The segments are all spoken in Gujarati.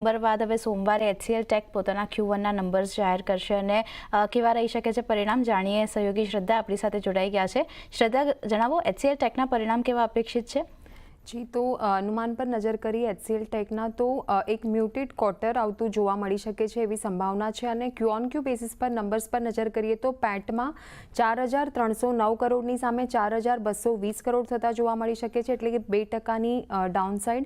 નંબર બાદ હવે સોમવારે એચસીએલ ટેક પોતાના Q1ના નંબર્સ જાહેર કરશે અને કેવા રહી શકે છે પરિણામ જાણીએ. સહયોગી શ્રદ્ધા આપણી સાથે જોડાઈ ગયા છે. શ્રદ્ધા, જણાવો એચસીએલ ટેકના પરિણામ કેવા અપેક્ષિત છે? જી, તો અનુમાન પર નજર કરીએ એચસીએલ ટેકના તો એક મ્યુટેડ ક્વાર્ટર આવતું જોવા મળી શકે છે એવી સંભાવના છે. અને ક્યુ બેસિસ પર નંબર્સ પર નજર કરીએ તો પેટમાં 4,309 કરોડની સામે 4,220 કરોડ થતા જોવા મળી શકે છે, એટલે કે 2%ની ડાઉનસાઇડ.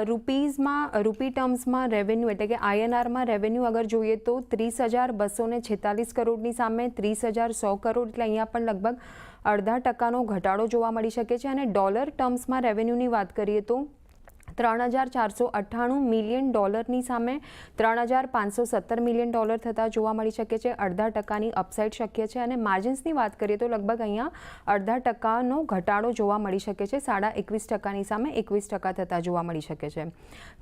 રૂપી ટર્મ્સમાં રેવન્યુ એટલે કે INRમાં રેવન્યુ અગર જોઈએ તો 30,246 કરોડની સામે 30,100 કરોડ, એટલે અહીંયા પણ લગભગ 0.5%નો ઘટાડો જોવા મળી શકે છે. અને ડોલર ટર્મ્સમાં રેવન્યુની વાત કરીએ તો 3,498 મિલિયન ડોલરની સામે 3,517 મિલિયન ડોલર થતા જોવા મળી શકે છે. 0.5%ની અપસાઇડ શક્ય છે. અને માર્જિન્સની વાત કરીએ તો લગભગ અહીંયા 0.5%નો ઘટાડો જોવા મળી શકે છે. 21.5%ની સામે 21% થતા જોવા મળી શકે છે.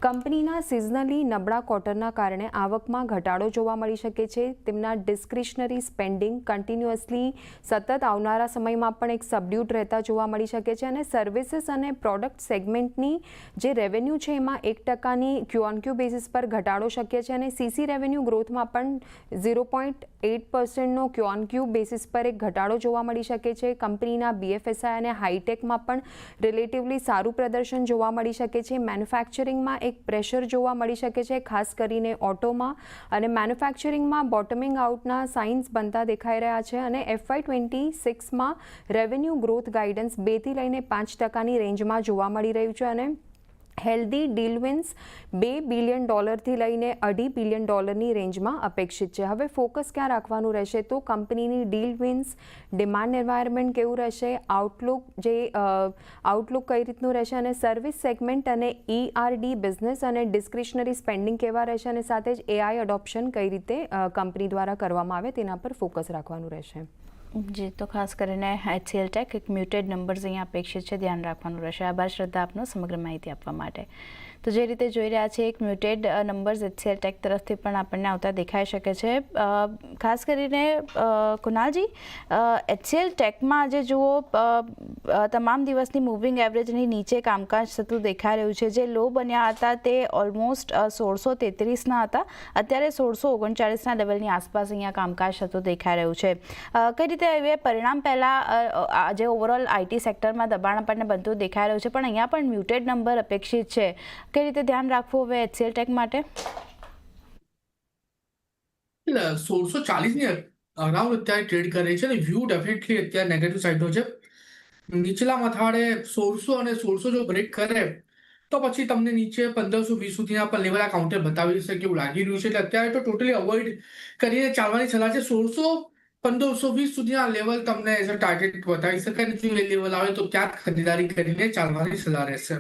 કંપનીના સિઝનલી નબળા ક્વાર્ટરના કારણે આવકમાં ઘટાડો જોવા મળી શકે છે. તેમના ડિસ્ક્રિશનરી સ્પેન્ડિંગ કન્ટિન્યુઅસલી સતત આવનારા સમયમાં પણ એક સબડ્યુટ રહેતા જોવા મળી શકે છે. અને સર્વિસીસ અને પ્રોડક્ટ સેગમેન્ટની જે રેવન્યુ છે એમાં 1%ની ક્યુ બેસિસ પર ઘટાડો શક્ય છે. અને સીસી રેવન્યુ ગ્રોથમાં પણ 0.8%નો ક્યુ બેસિસ પર એક ઘટાડો જોવા મળી શકે છે. કંપનીના BFSI અને હાઈટેકમાં પણ રિલેટિવલી સારું પ્રદર્શન જોવા મળી શકે છે. મેન્યુફેક્ચરિંગમાં એક પ્રેશર જોવા મળી શકે છે, ખાસ કરીને ઓટોમાં. અને મેન્યુફેક્ચરિંગમાં બોટમિંગ આઉટના સાઇન્સ બનતા દેખાઈ રહ્યા છે. અને FY26માં રેવન્યુ ગ્રોથ ગાઇડન્સ 2થી લઈને 5%ની રેન્જમાં જોવા મળી રહ્યું છે. અને હેલ્ધી ડીલ વિન્સ $2 બિલિયન લઈને $2.5 બિલિયનની રેન્જમાં અપેક્ષિત છે. હવે ફોકસ ક્યાં રાખવાનું રહેશે તો કંપનીની ડીલ વિન્સ, ડિમાન્ડ એન્વાયરમેન્ટ કેવું રહેશે, આઉટલુક કઈ રીતનું રહેશે, અને સર્વિસ સેગમેન્ટ અને ERD બિઝનેસ અને ડિસ્ક્રિશનરી સ્પેન્ડિંગ કેવા રહેશે, અને સાથે જ AI એડોપ્શન કઈ રીતે કંપની દ્વારા કરવામાં આવે તેના પર ફોકસ રાખવાનું રહેશે. જી, તો ખાસ કરીને એચસીએલ ટેક એક મ્યુટેડ નંબર્સ અહીંયા અપેક્ષિત છે, ધ્યાન રાખવાનું રહેશે. આભાર શ્રદ્ધા આપનો સમગ્ર માહિતી આપવા માટે. તો જે રીતે જોઈ રહ્યા છે એક મ્યુટેડ નંબર્સ એચસીએલ ટેક તરફથી પણ આપણને આવતા દેખાઈ શકે છે. ખાસ કરીને કુનાલજી, એચસીએલ ટેકમાં આજે જુઓ તમામ દિવસની મૂવિંગ એવરેજની નીચે કામકાજ થતું દેખાઈ રહ્યું છે. જે લો બન્યા હતા તે ઓલમોસ્ટ 1633ના હતા, અત્યારે 1639ના લેવલની આસપાસ અહીંયા કામકાજ થતું દેખાઈ રહ્યું છે. કઈ રીતે એ પરિણામ પહેલાં આજે ઓવરઓલ આઈટી સેક્ટરમાં દબાણ આપણને બનતું દેખાઈ રહ્યું છે, પણ અહીંયા પણ મ્યુટેડ નંબર અપેક્ષિત છે. કઈ રીતે ધ્યાન રાખવું હવે એચસીએલ ટેક માટે? 1640ની અરાઉન્ડ અત્યારે ટ્રેડ કરે છે અને વ્યૂ ડેફિનેટલી અત્યારે નેગેટિવ સાઈડનો છે. નીચલા મથાળે 1600 અને 1600 જો બ્રેક કરે તો પછી તમને નીચે 1520 સુધીના પણ લેવલ આ કાઉન્ટર બતાવી શકે એવું લાગી રહ્યું છે. એટલે અત્યારે તો ટોટલી અવોઇડ કરીને ચાલવાની સલાહ છે. 1520 સુધીના લેવલ તમને એઝ અ ટાર્ગેટ બતાવી શકાય. જો એ લેવલ આવે તો ત્યાં ખરીદારી કરીને ચાલવાની સલાહ રહેશે.